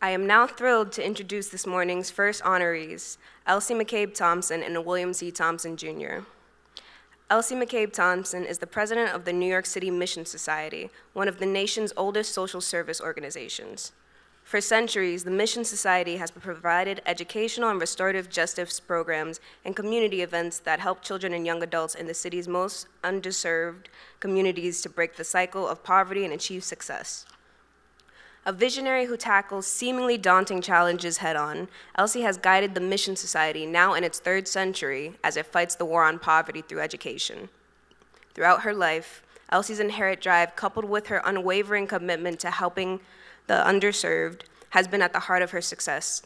I am now thrilled to introduce this morning's first honorees, Elsie McCabe Thompson and William C. Thompson, Jr. Elsie McCabe Thompson is the president of the New York City Mission Society, one of the nation's oldest social service organizations. For centuries, the Mission Society has provided educational and restorative justice programs and community events that help children and young adults in the city's most underserved communities to break the cycle of poverty and achieve success. A visionary who tackles seemingly daunting challenges head-on, Elsie has guided the Mission Society, now in its third century, as it fights the war on poverty through education. Throughout her life, Elsie's inherent drive, coupled with her unwavering commitment to helping the underserved, has been at the heart of her success.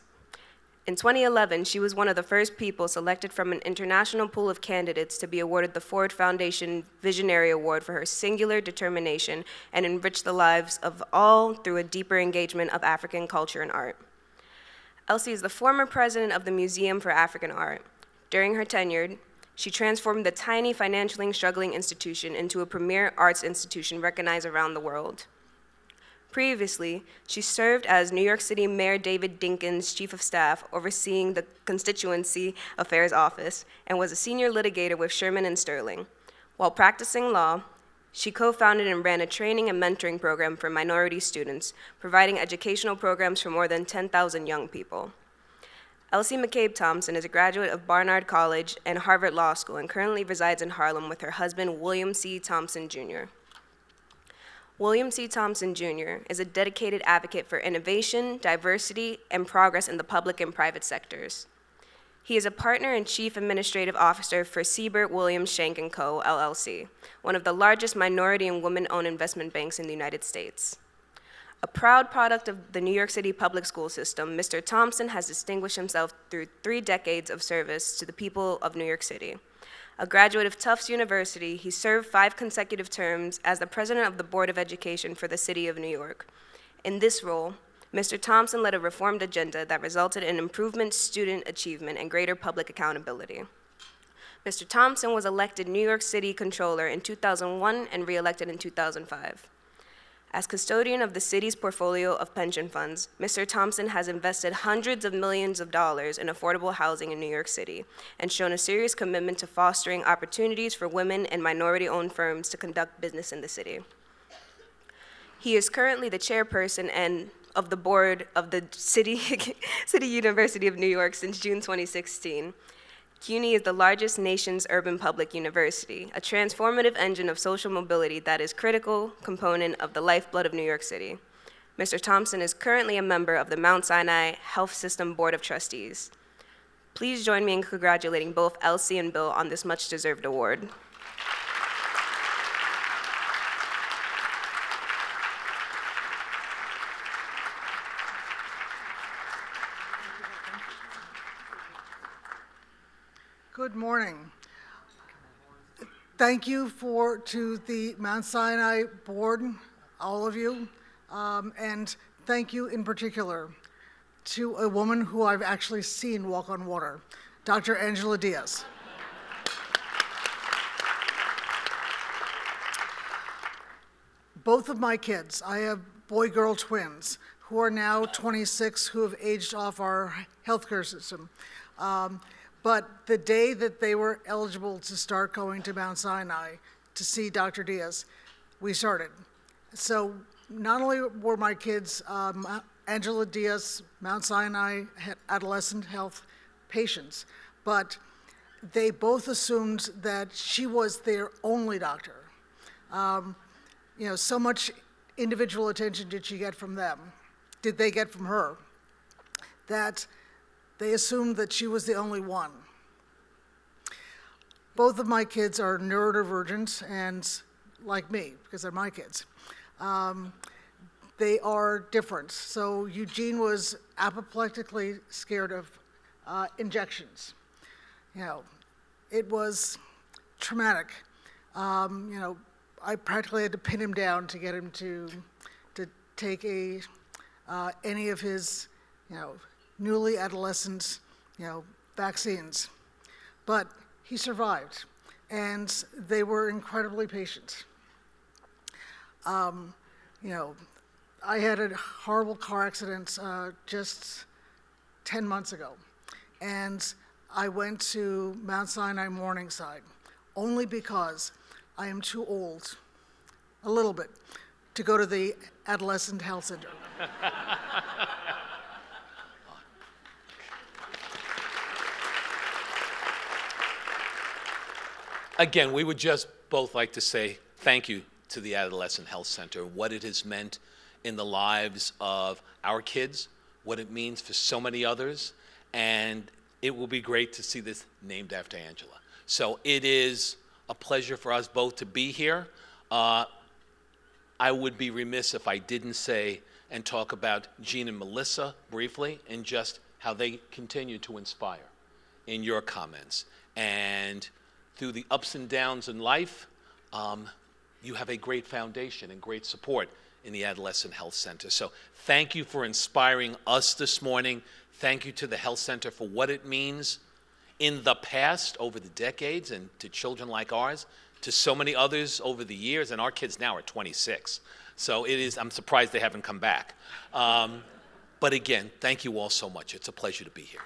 In 2011, she was one of the first people selected from an international pool of candidates to be awarded the Ford Foundation Visionary Award for her singular determination and enrich the lives of all through a deeper engagement of African culture and art. Elsie is the former president of the Museum for African Art. During her tenure, she transformed the tiny, financially struggling institution into a premier arts institution recognized around the world. Previously, she served as New York City Mayor David Dinkins' chief of staff, overseeing the Constituency Affairs Office, and was a senior litigator with Sherman and Sterling. While practicing law, she co-founded and ran a training and mentoring program for minority students, providing educational programs for more than 10,000 young people. Elsie McCabe Thompson is a graduate of Barnard College and Harvard Law School and currently resides in Harlem with her husband, William C. Thompson, Jr. William C. Thompson, Jr. is a dedicated advocate for innovation, diversity, and progress in the public and private sectors. He is a partner and chief administrative officer for Siebert Williams Shank Co, LLC, one of the largest minority and women-owned investment banks in the United States. A proud product of the New York City public school system, Mr. Thompson has distinguished himself through 3 decades of service to the people of New York City. A graduate of Tufts University, he served 5 consecutive terms as the president of the Board of Education for the City of New York. In this role, Mr. Thompson led a reformed agenda that resulted in improved student achievement and greater public accountability. Mr. Thompson was elected New York City Controller in 2001 and re-elected in 2005. As custodian of the city's portfolio of pension funds, Mr. Thompson has invested hundreds of millions of dollars in affordable housing in New York City and shown a serious commitment to fostering opportunities for women and minority-owned firms to conduct business in the city. He is currently the chairperson of the board of the City University of New York since June 2016. CUNY is the largest nation's urban public university, a transformative engine of social mobility that is a critical component of the lifeblood of New York City. Mr. Thompson is currently a member of the Mount Sinai Health System Board of Trustees. Please join me in congratulating both Elsie and Bill on this much-deserved award. Good morning. Thank you to the Mount Sinai board, all of you, and thank you in particular to a woman who I've actually seen walk on water, Dr. Angela Diaz. Both of my kids, I have boy-girl twins who are now 26, who have aged off our healthcare system. But the day that they were eligible to start going to Mount Sinai to see Dr. Diaz, we started. So not only were my kids Angela Diaz, Mount Sinai Adolescent Health patients, but they both assumed that she was their only doctor. So much individual attention did she get from them, did they get from her, that they assumed that she was the only one. Both of my kids are neurodivergent, and like me, because they're my kids, they are different. So Eugene was apoplectically scared of injections. It was traumatic. I practically had to pin him down to get him to take any of his, newly adolescent, vaccines. But he survived, and they were incredibly patient. I had a horrible car accident just 10 months ago, and I went to Mount Sinai Morningside only because I am too old, a little bit, to go to the Adolescent Health Center. Again, we would just both like to say thank you to the Adolescent Health Center, what it has meant in the lives of our kids, what it means for so many others, and it will be great to see this named after Angela. So it is a pleasure for us both to be here. I would be remiss if I didn't say and talk about Jean and Melissa briefly and just how they continue to inspire in your comments. And through the ups and downs in life, you have a great foundation and great support in the Adolescent Health Center. So thank you for inspiring us this morning. Thank you to the Health Center for what it means in the past, over the decades, and to children like ours, to so many others over the years, and our kids now are 26. So I'm surprised they haven't come back. But again, thank you all so much. It's a pleasure to be here.